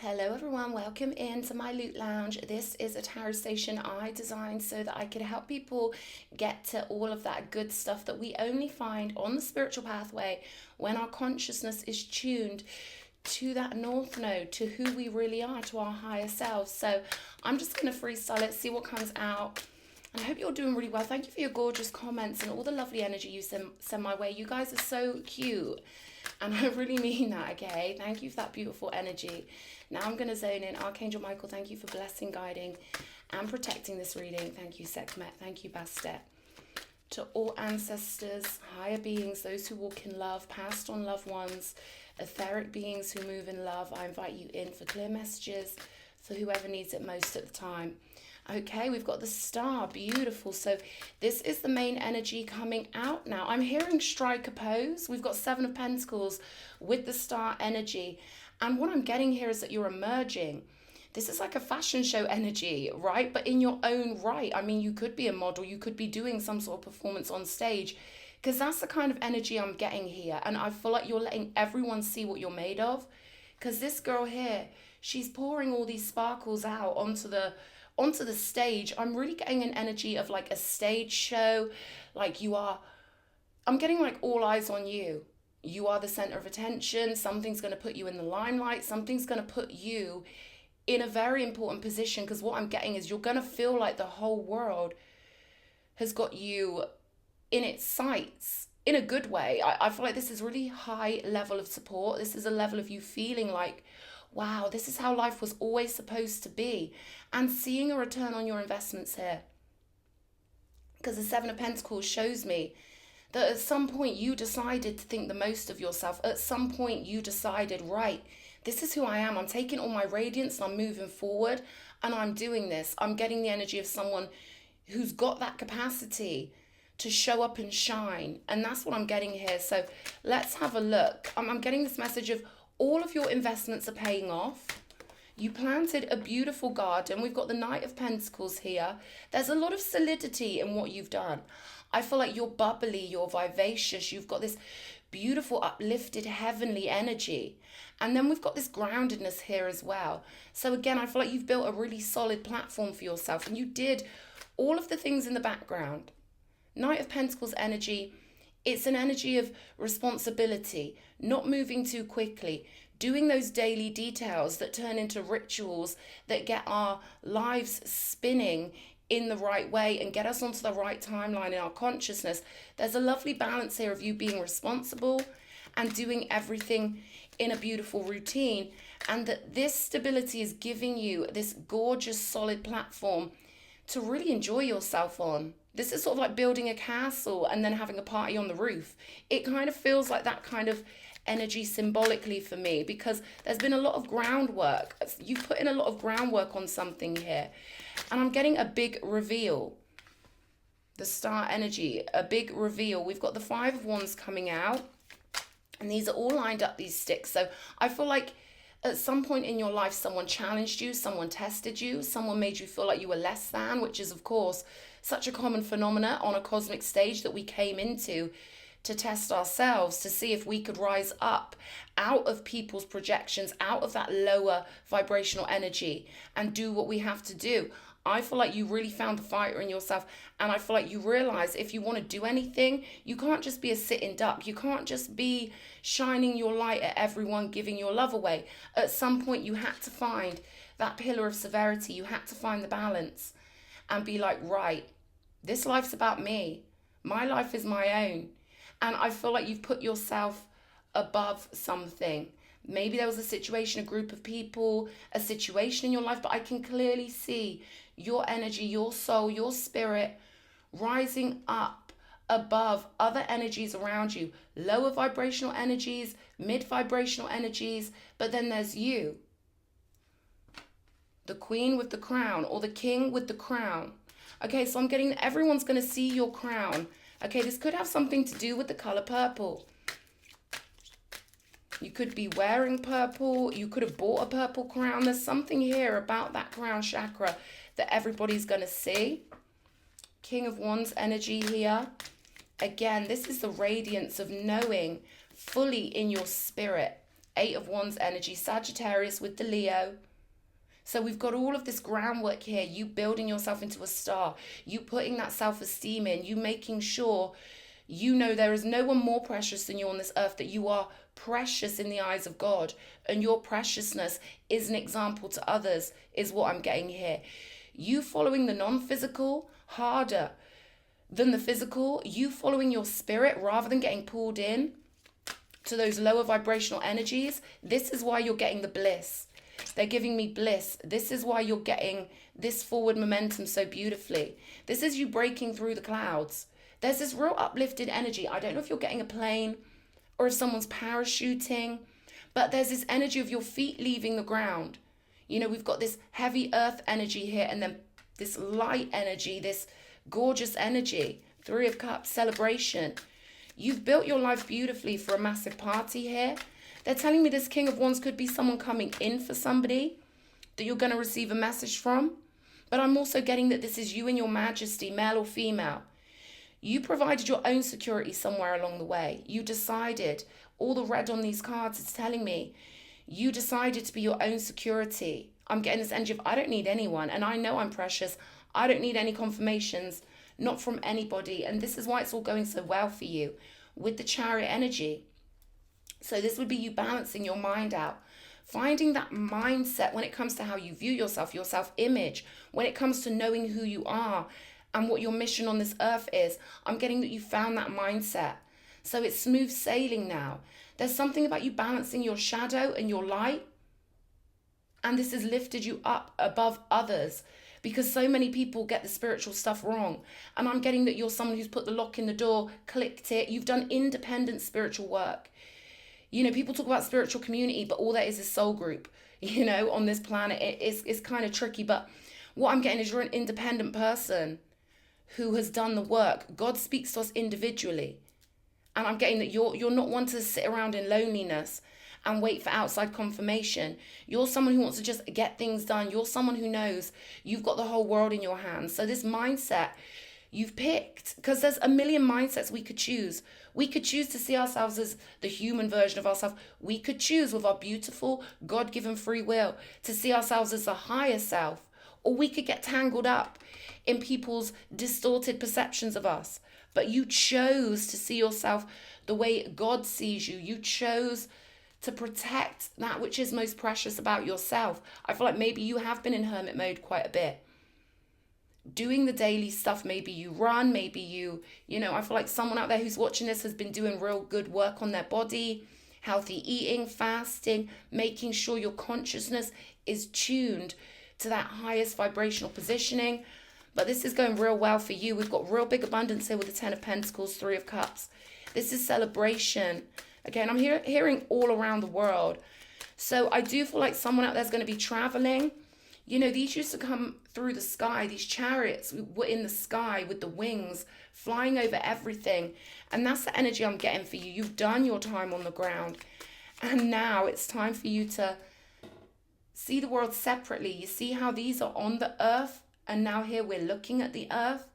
Hello everyone, welcome into my Loot Lounge. This is a tarot station I designed so that I could help people get to all of that good stuff that we only find on the spiritual pathway when our consciousness is tuned to that north node, to who we really are, to our higher selves. So I'm just going to freestyle it, see what comes out. And I hope you're doing really well. Thank you for your gorgeous comments and all the lovely energy you send my way. You guys are so cute. And I really mean that, okay? Thank you for that beautiful energy. Now I'm going to zone in. Archangel Michael, thank you for blessing, guiding, and protecting this reading. Thank you, Sekhmet. Thank you, Bastet. To all ancestors, higher beings, those who walk in love, passed on loved ones, etheric beings who move in love, I invite you in for clear messages for whoever needs it most at the time. Okay, we've got the star. Beautiful. So this is the main energy coming out now. I'm hearing strike a pose. We've got Seven of Pentacles with the star energy. And what I'm getting here is that you're emerging. This is like a fashion show energy, right? But in your own right. I mean, you could be a model. You could be doing some sort of performance on stage, because that's the kind of energy I'm getting here. And I feel like you're letting everyone see what you're made of. Because this girl here, she's pouring all these sparkles out onto the stage. I'm really getting an energy of like a stage show. Like I'm getting like all eyes on you. You are the center of attention. Something's going to put you in the limelight. Something's going to put you in a very important position, because what I'm getting is you're going to feel like the whole world has got you in its sights in a good way. I feel like this is really high level of support. This is a level of you feeling like, wow, this is how life was always supposed to be. And seeing a return on your investments here. Because the Seven of Pentacles shows me that at some point you decided to think the most of yourself. At some point you decided, right, this is who I am. I'm taking all my radiance and I'm moving forward and I'm doing this. I'm getting the energy of someone who's got that capacity to show up and shine. And that's what I'm getting here. So let's have a look. I'm getting this message of all of your investments are paying off. You planted a beautiful garden. We've got the Knight of Pentacles here. There's a lot of solidity in what you've done. I feel like you're bubbly, you're vivacious. You've got this beautiful, uplifted, heavenly energy. And then we've got this groundedness here as well. So again, I feel like you've built a really solid platform for yourself. And you did all of the things in the background. Knight of Pentacles energy, it's an energy of responsibility, not moving too quickly, doing those daily details that turn into rituals that get our lives spinning in the right way and get us onto the right timeline in our consciousness. There's a lovely balance here of you being responsible and doing everything in a beautiful routine, and that this stability is giving you this gorgeous solid platform to really enjoy yourself on. This is sort of like building a castle and then having a party on the roof. It kind of feels like that kind of energy symbolically for me, because there's been a lot of groundwork. You've put in a lot of groundwork on something here. And I'm getting a big reveal. The star energy, a big reveal. We've got the Five of Wands coming out. And these are all lined up, these sticks. So I feel like at some point in your life, someone challenged you, someone tested you, someone made you feel like you were less than, which is, of course, such a common phenomena on a cosmic stage that we came into to test ourselves, to see if we could rise up out of people's projections, out of that lower vibrational energy, and do what we have to do. I feel like you really found the fighter in yourself, and I feel like you realize if you want to do anything, you can't just be a sitting duck. You can't just be shining your light at everyone, giving your love away. At some point, you had to find that pillar of severity. You had to find the balance and be like, right, this life's about me. My life is my own. And I feel like you've put yourself above something. Maybe there was a situation, a group of people, a situation in your life, but I can clearly see your energy, your soul, your spirit rising up above other energies around you. Lower vibrational energies, mid vibrational energies, but then there's you. The queen with the crown, or the king with the crown. Okay, so I'm getting that everyone's going to see your crown. Okay, this could have something to do with the color purple. You could be wearing purple. You could have bought a purple crown. There's something here about that crown chakra that everybody's going to see. King of Wands energy here. Again, this is the radiance of knowing fully in your spirit Eight of Wands energy, Sagittarius with the Leo. So we've got all of this groundwork here, you building yourself into a star, you putting that self-esteem in, you making sure you know there is no one more precious than you on this earth, that you are precious in the eyes of God, and your preciousness is an example to others, is what I'm getting here. You following the non-physical harder than the physical, you following your spirit rather than getting pulled in to those lower vibrational energies. This is why you're getting the bliss. They're giving me bliss. This is why you're getting this forward momentum so beautifully. This is you breaking through the clouds. There's this real uplifted energy. I don't know if you're getting a plane or if someone's parachuting, but there's this energy of your feet leaving the ground. You know, we've got this heavy earth energy here, and then this light energy, this gorgeous energy. Three of Cups, celebration. You've built your life beautifully for a massive party here. They're telling me this King of Wands could be someone coming in for somebody that you're going to receive a message from. But I'm also getting that this is you and your majesty, male or female. You provided your own security somewhere along the way. You decided, all the red on these cards is telling me, you decided to be your own security. I'm getting this energy of, I don't need anyone, and I know I'm precious. I don't need any confirmations, not from anybody. And this is why it's all going so well for you with the Chariot energy. So this would be you balancing your mind out, finding that mindset when it comes to how you view yourself, your self-image, when it comes to knowing who you are and what your mission on this earth is. I'm getting that you found that mindset. So it's smooth sailing now. There's something about you balancing your shadow and your light. And this has lifted you up above others, because so many people get the spiritual stuff wrong. And I'm getting that you're someone who's put the lock in the door, clicked it. You've done independent spiritual work. You know, people talk about spiritual community, but all that is a soul group, you know, on this planet. It's kind of tricky. But what I'm getting is you're an independent person who has done the work. God speaks to us individually. And I'm getting that you're not one to sit around in loneliness and wait for outside confirmation. You're someone who wants to just get things done. You're someone who knows you've got the whole world in your hands. So this mindset you've picked, because there's a million mindsets we could choose. We could choose to see ourselves as the human version of ourselves. We could choose with our beautiful God-given free will to see ourselves as the higher self. Or we could get tangled up in people's distorted perceptions of us. But you chose to see yourself the way God sees you. You chose to protect that which is most precious about yourself. I feel like maybe you have been in hermit mode quite a bit. Doing the daily stuff, maybe you run, maybe you know, I feel like someone out there who's watching this has been doing real good work on their body, healthy eating, fasting, making sure your consciousness is tuned to that highest vibrational positioning. But this is going real well for you. We've got real big abundance here with the Ten of Pentacles, Three of Cups. This is celebration. Again, I'm hearing all around the world. So I do feel like someone out there is going to be traveling. You know, these used to come through the sky. These chariots were in the sky with the wings, flying over everything. And that's the energy I'm getting for you. You've done your time on the ground. And now it's time for you to see the world separately. You see how these are on the earth, and now here we're looking at the earth.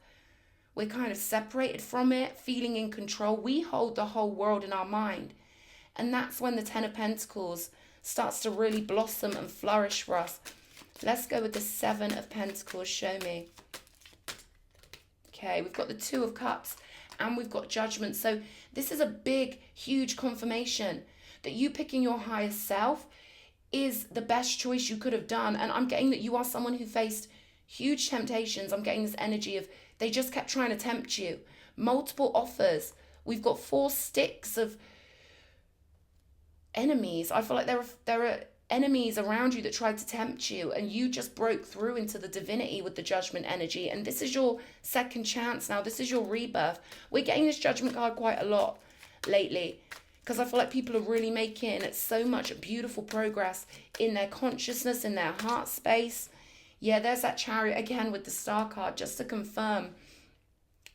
We're kind of separated from it, feeling in control. We hold the whole world in our mind. And that's when the Ten of Pentacles starts to really blossom and flourish for us. Let's go with the Seven of Pentacles. Show me. Okay, we've got the Two of Cups and we've got Judgment. So this is a big, huge confirmation that you picking your higher self is the best choice you could have done. And I'm getting that you are someone who faced huge temptations. I'm getting this energy of they just kept trying to tempt you. Multiple offers. We've got 4 sticks of enemies. I feel like there are enemies around you that tried to tempt you, and you just broke through into the divinity with the Judgment energy. And this is your second chance now. This is your rebirth. We're getting this Judgment card quite a lot lately, because I feel like people are really making so much beautiful progress in their consciousness, in their heart space. Yeah, there's that Chariot again with the Star card, just to confirm.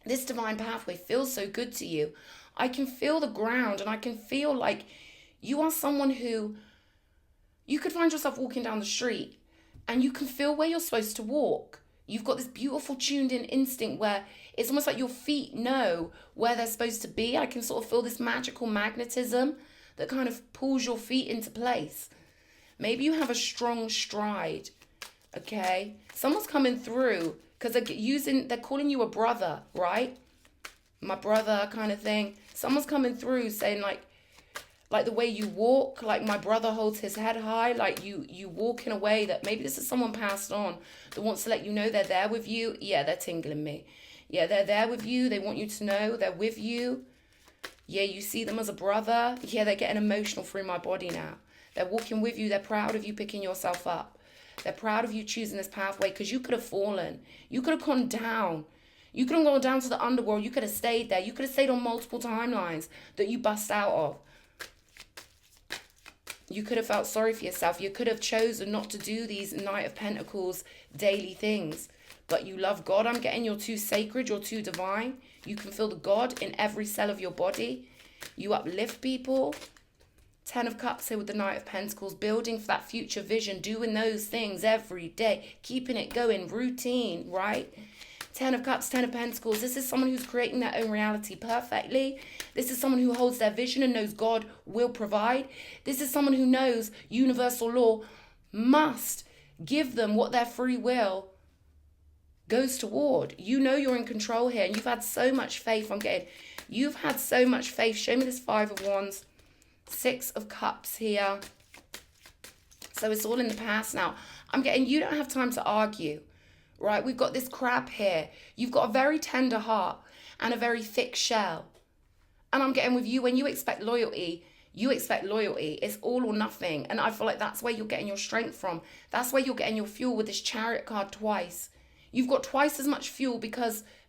This divine pathway feels so good to you. I can feel the ground, and I can feel like you are someone who, you could find yourself walking down the street and you can feel where you're supposed to walk. You've got this beautiful tuned in instinct where it's almost like your feet know where they're supposed to be. I can sort of feel this magical magnetism that kind of pulls your feet into place. Maybe you have a strong stride, okay? Someone's coming through because they're calling you a brother, right? My brother kind of thing. Someone's coming through saying like the way you walk, like my brother holds his head high, like you walk in a way that maybe this is someone passed on that wants to let you know they're there with you. Yeah, they're tingling me. Yeah, they're there with you. They want you to know they're with you. Yeah, you see them as a brother. Yeah, they're getting emotional through my body now. They're walking with you. They're proud of you picking yourself up. They're proud of you choosing this pathway because you could have fallen. You could have gone down. You could have gone down to the underworld. You could have stayed there. You could have stayed on multiple timelines that you bust out of. You could have felt sorry for yourself. You could have chosen not to do these Knight of Pentacles daily things. But you love God. I'm getting you're too sacred. You're too divine. You can feel the God in every cell of your body. You uplift people. 10 of Cups here with the Knight of Pentacles. Building for that future vision. Doing those things every day. Keeping it going. Routine, right? 10 of Cups, 10 of Pentacles. This is someone who's creating their own reality perfectly. This is someone who holds their vision and knows God will provide. This is someone who knows universal law must give them what their free will goes toward. You know you're in control here and you've had so much faith. You've had so much faith. Show me this 5 of Wands. 6 of Cups here. So it's all in the past now. I'm getting you don't have time to argue. Right, we've got this crab here. You've got a very tender heart and a very thick shell. And I'm getting with you, when you expect loyalty, you expect loyalty. It's all or nothing. And I feel like that's where you're getting your strength from. That's where you're getting your fuel with this Chariot card twice. You've got twice as much fuel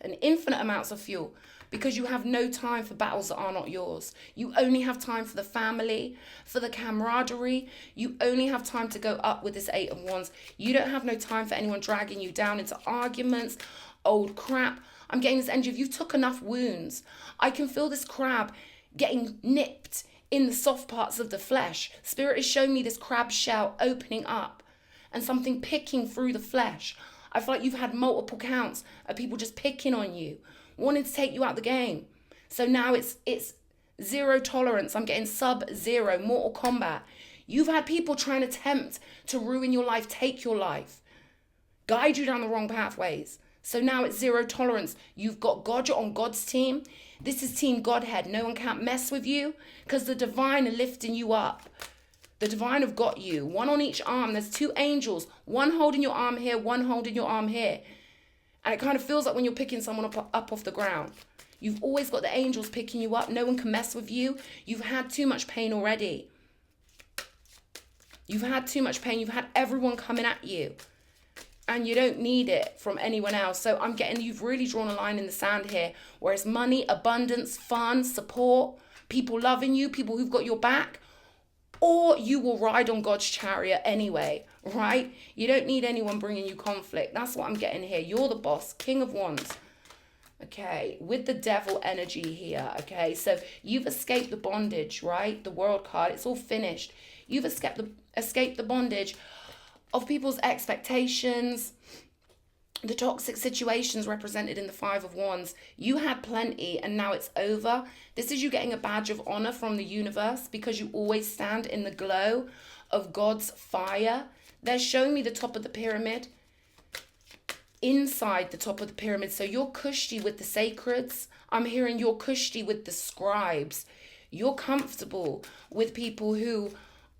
an infinite amounts of fuel, because you have no time for battles that are not yours. You only have time for the family, for the camaraderie. You only have time to go up with this 8 of Wands. You don't have no time for anyone dragging you down into arguments, old crap. I'm getting this energy of you took enough wounds. I can feel this crab getting nipped in the soft parts of the flesh. Spirit is showing me this crab shell opening up and something picking through the flesh. I feel like you've had multiple counts of people just picking on you, wanting to take you out the game. So now it's zero tolerance. I'm getting sub-zero, Mortal Kombat. You've had people trying to attempt to ruin your life, take your life, guide you down the wrong pathways. So now it's zero tolerance. You've got God, you're on God's team. This is Team Godhead. No one can't mess with you because the divine are lifting you up. The divine have got you. One on each arm. There's 2 angels. One holding your arm here, one holding your arm here. And it kind of feels like when you're picking someone up off the ground. You've always got the angels picking you up. No one can mess with you. You've had too much pain already. You've had too much pain. You've had everyone coming at you. And you don't need it from anyone else. So I'm getting you've really drawn a line in the sand here. Where it's money, abundance, fun, support, people loving you, people who've got your back. Or you will ride on God's chariot anyway, right? You don't need anyone bringing you conflict. That's what I'm getting here. You're the boss, King of Wands. Okay, with the devil energy here, okay? So you've escaped the bondage, right? The World card, it's all finished. You've escaped the bondage of people's expectations, the toxic situations represented in the 5 of Wands. You had plenty and now it's over. This is you getting a badge of honor from the universe because you always stand in the glow of God's fire. They're showing me the top of the pyramid. Inside the top of the pyramid. So you're cushy with the sacreds. I'm hearing you're cushy with the scribes. You're comfortable with people who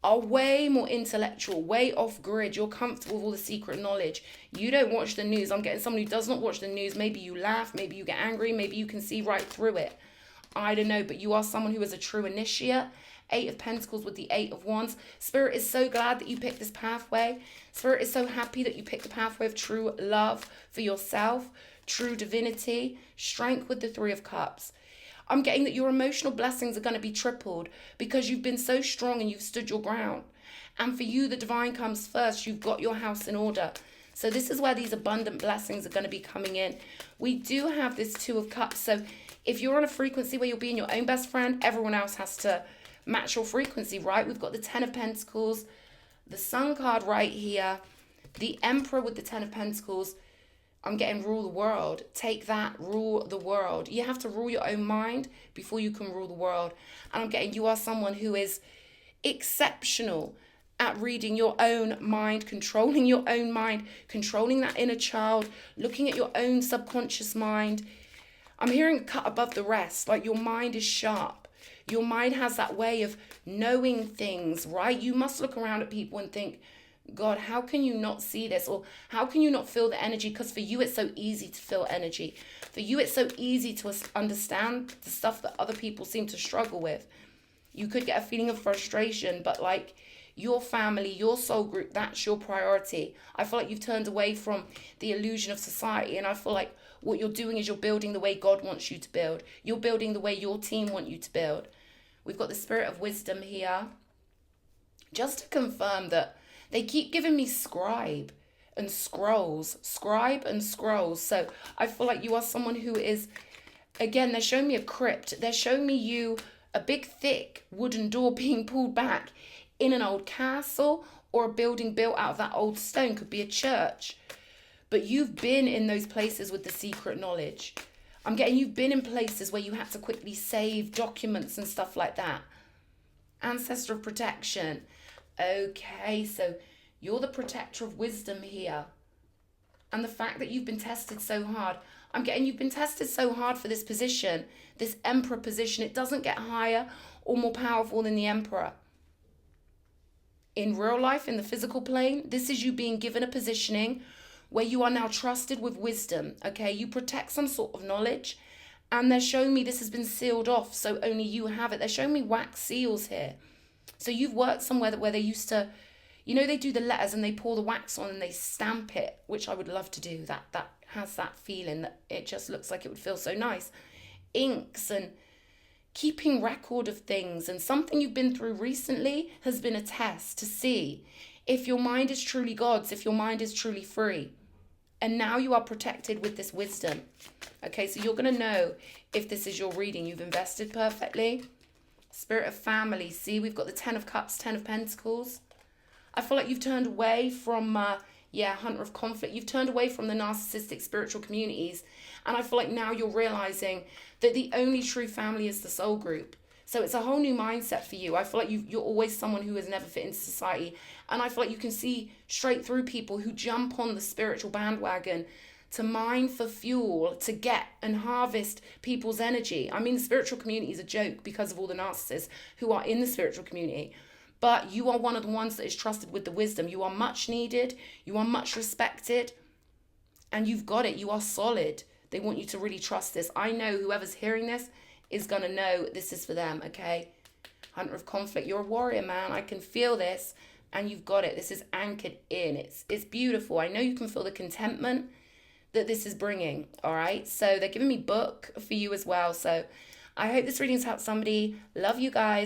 are way more intellectual, way off grid. You're comfortable with all the secret knowledge. You don't watch the news. I'm getting someone who does not watch the news. Maybe you laugh, maybe you get angry, maybe you can see right through it. I don't know, but you are someone who is a true initiate. 8 of Pentacles with the 8 of Wands. Spirit is so glad that you picked this pathway. Spirit is so happy that you picked the pathway of true love for yourself, true divinity, strength with the 3 of Cups. I'm getting that your emotional blessings are going to be tripled because you've been so strong and you've stood your ground. And for you, the divine comes first. You've got your house in order. So this is where these abundant blessings are going to be coming in. We do have this 2 of Cups. So if you're on a frequency where you're being your own best friend, everyone else has to match your frequency, right? We've got the 10 of Pentacles, the Sun card right here, the Emperor with the 10 of Pentacles. I'm getting rule the world. Take that, rule the world. You have to rule your own mind before you can rule the world. And I'm getting you are someone who is exceptional at reading your own mind, controlling your own mind, controlling that inner child, looking at your own subconscious mind. I'm hearing cut above the rest, like your mind is sharp. Your mind has that way of knowing things, right? You must look around at people and think, God, how can you not see this? Or how can you not feel the energy? Because for you, it's so easy to feel energy. For you, it's so easy to understand the stuff that other people seem to struggle with. You could get a feeling of frustration, but like your family, your soul group, that's your priority. I feel like you've turned away from the illusion of society. And I feel like what you're doing is you're building the way God wants you to build. You're building the way your team want you to build. We've got the spirit of wisdom here. Just to confirm that they keep giving me scribe and scrolls. So I feel like you are someone who is, again, they're showing me a crypt. They're showing me you, a big, thick wooden door being pulled back in an old castle or a building built out of that old stone. Could be a church. But you've been in those places with the secret knowledge. I'm getting you've been in places where you had to quickly save documents and stuff like that. Ancestor of protection. Okay, so you're the protector of wisdom here. And the fact that you've been tested so hard. I'm getting you've been tested so hard for this position, this emperor position. It doesn't get higher or more powerful than the emperor. In real life, in the physical plane, this is you being given a positioning where you are now trusted with wisdom, okay? You protect some sort of knowledge, and they're showing me this has been sealed off, so only you have it. They're showing me wax seals here. So you've worked somewhere where they used to, you know, they do the letters and they pour the wax on and they stamp it, which I would love to do. That has that feeling that it just looks like it would feel so nice. Inks and keeping record of things, and something you've been through recently has been a test to see if your mind is truly God's, if your mind is truly free. And now you are protected with this wisdom. Okay, so you're going to know if this is your reading. You've invested perfectly. Spirit of family. See, we've got the 10 of Cups, 10 of Pentacles. I feel like you've turned away from, Hunter of Conflict. You've turned away from the narcissistic spiritual communities. And I feel like now you're realizing that the only true family is the soul group. So it's a whole new mindset for you. I feel like you're always someone who has never fit into society. And I feel like you can see straight through people who jump on the spiritual bandwagon to mine for fuel, to get and harvest people's energy. I mean, the spiritual community is a joke because of all the narcissists who are in the spiritual community. But you are one of the ones that is trusted with the wisdom. You are much needed. You are much respected. And you've got it. You are solid. They want you to really trust this. I know whoever's hearing this is going to know this is for them, okay? Hunter of Conflict. You're a warrior, man. I can feel this. And you've got it. This is anchored in. It's beautiful. I know you can feel the contentment that this is bringing, all right? So they're giving me book for you as well. So I hope this reading's helped somebody. Love you guys.